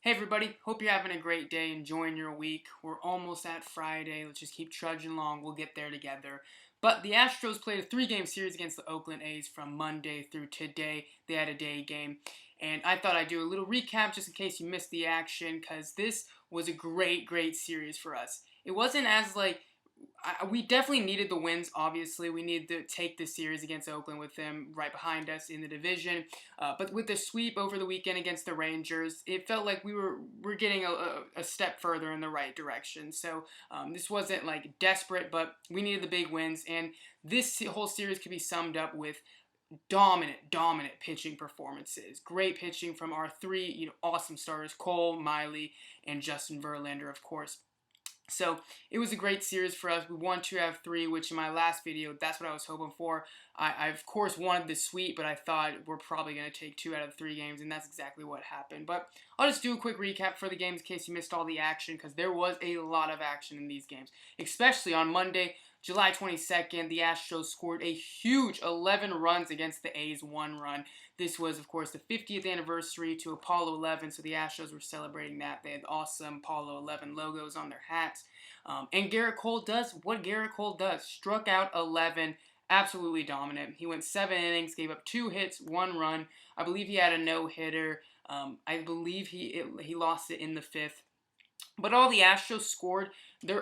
Hey everybody, hope you're having a great day, enjoying your week. We're almost at Friday. Let's just keep trudging along. We'll get there together. But the Astros played a 3-game series against the Oakland A's from Monday through today. They had a day game. And I thought I'd do a little recap just in case you missed the action, because this was a great series for us. It wasn't as we definitely needed the wins, obviously. We needed to take this series against Oakland with them right behind us in the division. But with the sweep over the weekend against the Rangers, it felt like we're getting a step further in the right direction. So this wasn't like desperate, but we needed the big wins. And this whole series could be summed up with dominant pitching performances. Great pitching from our three, awesome starters, Cole, Miley, and Justin Verlander, of course. So it was a great series for us. We won 2 out of 3, which in my last video, that's what I was hoping for. I of course wanted the sweep, but I thought we're probably going to take 2 out of 3 games, and that's exactly what happened. But I'll just do a quick recap for the games in case you missed all the action, because there was a lot of action in these games, especially on Monday, July 22nd, the Astros scored a huge 11 runs against the A's 1 run. This was, of course, the 50th anniversary to Apollo 11, so the Astros were celebrating that. They had awesome Apollo 11 logos on their hats. And Garrett Cole does what Garrett Cole does. Struck out 11, absolutely dominant. He went 7 innings, gave up 2 hits, 1 run. I believe he had a no-hitter. I believe he lost it in the 5th. But all the Astros scored,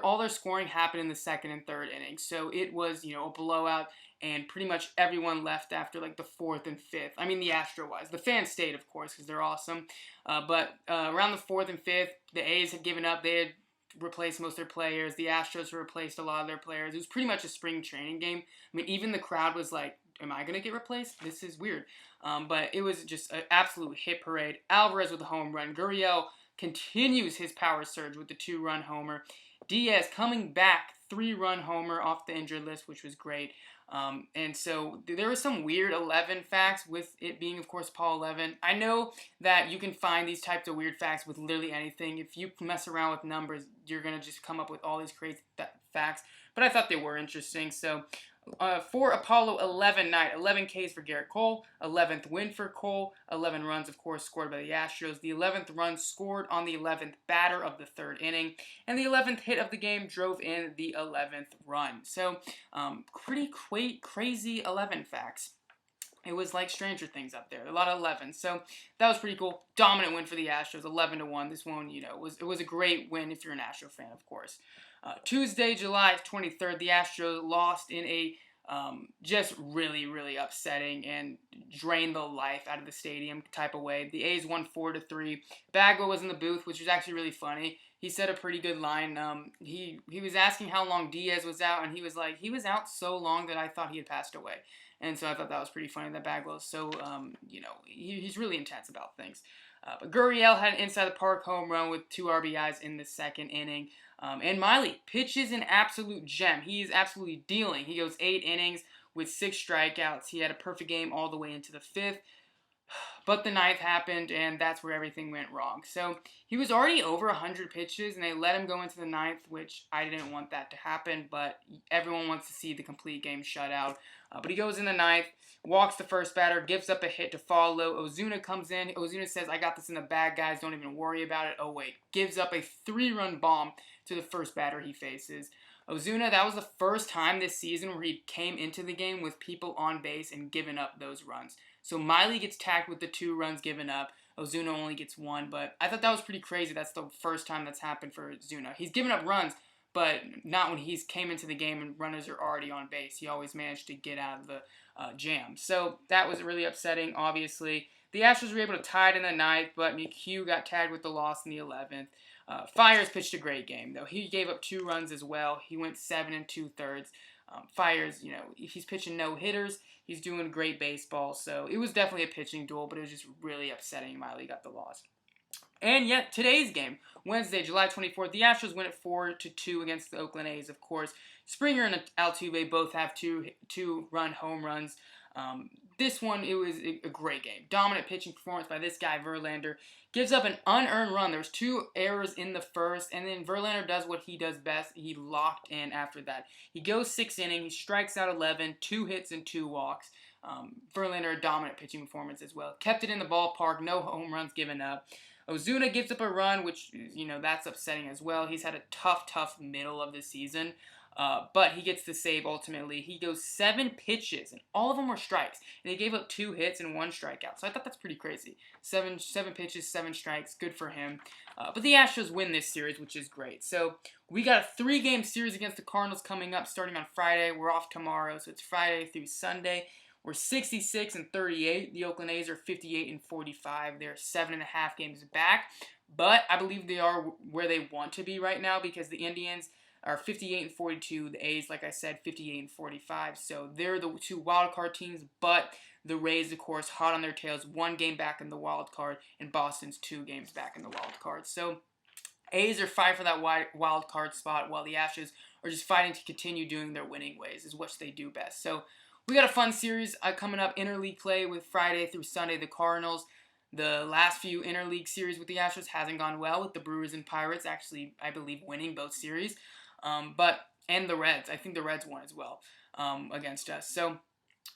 all their scoring happened in the 2nd and 3rd innings. So it was, a blowout, and pretty much everyone left after like the 4th and 5th. I mean, the Astro-wise. The fans stayed, of course, because they're awesome. But around the 4th and 5th, the A's had given up. They had replaced most of their players. The Astros had replaced a lot of their players. It was pretty much a spring training game. I mean, even the crowd was like, am I going to get replaced? This is weird. But it was just an absolute hit parade. Alvarez with a home run. Gurriel continues his power surge with the 2-run homer. Diaz coming back, 3-run homer off the injured list, which was great. And so there were some weird 11 facts with it being, of course, Paul 11. I know that you can find these types of weird facts with literally anything. If you mess around with numbers, you're going to just come up with all these crazy facts. But I thought they were interesting. So for Apollo 11 night, 11 Ks for Garrett Cole, 11th win for Cole, 11 runs, of course, scored by the Astros. The 11th run scored on the 11th batter of the 3rd inning, and the 11th hit of the game drove in the 11th run. So, pretty crazy 11 facts. It was like Stranger Things up there. A lot of 11. So that was pretty cool. Dominant win for the Astros, 11-1. This one, it was a great win if you're an Astro fan, of course. Tuesday, July 23rd, the Astros lost in a just really upsetting and drained the life out of the stadium type of way. The A's won 4-3. Bagwell was in the booth, which was actually really funny. He said a pretty good line. He was asking how long Diaz was out, and he was like, he was out so long that I thought he had passed away. And so I thought that was pretty funny that Bagwell is so, he's really intense about things. But Gurriel had an inside the park home run with 2 RBIs in the 2nd inning. And Miley pitches an absolute gem. He's absolutely dealing. He goes 8 innings with 6 strikeouts. He had a perfect game all the way into the 5th. But the 9th happened, and that's where everything went wrong. So he was already over 100 pitches, and they let him go into the 9th, which I didn't want that to happen, but everyone wants to see the complete game shutout. But he goes in the 9th, walks the first batter, gives up a hit to follow. Ozuna comes in. Ozuna says, I got this in the bag, guys. Don't even worry about it. Oh, wait. Gives up a 3-run bomb to the first batter he faces. Ozuna, that was the first time this season where he came into the game with people on base and given up those runs. So Miley gets tagged with the 2 runs given up. Ozuna only gets 1, but I thought that was pretty crazy. That's the first time that's happened for Ozuna. He's given up runs, but not when he's came into the game and runners are already on base. He always managed to get out of the jam. So that was really upsetting, obviously. The Astros were able to tie it in the 9th, but McHugh got tagged with the loss in the 11th. Fiers pitched a great game, though. He gave up 2 runs as well. He went 7 2/3. Fiers, he's pitching no-hitters. He's doing great baseball. So it was definitely a pitching duel, but it was just really upsetting. Miley got the loss. And yet, today's game, Wednesday, July 24th, the Astros win it 4-2 against the Oakland A's, of course. Springer and Altuve both have two-run home runs. This one, it was a great game. Dominant pitching performance by this guy, Verlander. Gives up an unearned run. There's 2 errors in the first, and then Verlander does what he does best. He locked in after that. He goes 6 innings. He strikes out 11, 2 hits and 2 walks. Verlander, a dominant pitching performance as well. Kept it in the ballpark. No home runs given up. Ozuna gives up a run, which, that's upsetting as well. He's had a tough middle of the season. But he gets the save ultimately. He goes 7 pitches, and all of them were strikes. And he gave up 2 hits and 1 strikeout. So I thought that's pretty crazy. Seven pitches, 7 strikes. Good for him. But the Astros win this series, which is great. So we got a 3-game series against the Cardinals coming up starting on Friday. We're off tomorrow, so it's Friday through Sunday. We're 66-38. The Oakland A's are 58-45. They're 7.5 games back. But I believe they are where they want to be right now because the Indians are 58-42. The A's, like I said, 58-45. So they're the 2 wild card teams, but the Rays, of course, hot on their tails, 1 game back in the wild card, and Boston's 2 games back in the wild card. So A's are fighting for that wild card spot, while the Astros are just fighting to continue doing their winning ways, is what they do best. So we got a fun series coming up, interleague play with Friday through Sunday, the Cardinals. The last few interleague series with the Astros hasn't gone well, with the Brewers and Pirates actually, I believe, winning both series. And the Reds. I think the Reds won as well against us. So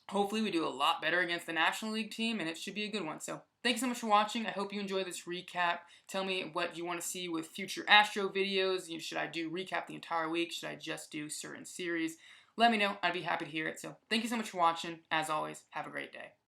hopefully we do a lot better against the National League team, and it should be a good one. So thanks so much for watching. I hope you enjoyed this recap. Tell me what you want to see with future Astro videos. Should I do recap the entire week? Should I just do certain series? Let me know. I'd be happy to hear it. So thank you so much for watching. As always, have a great day.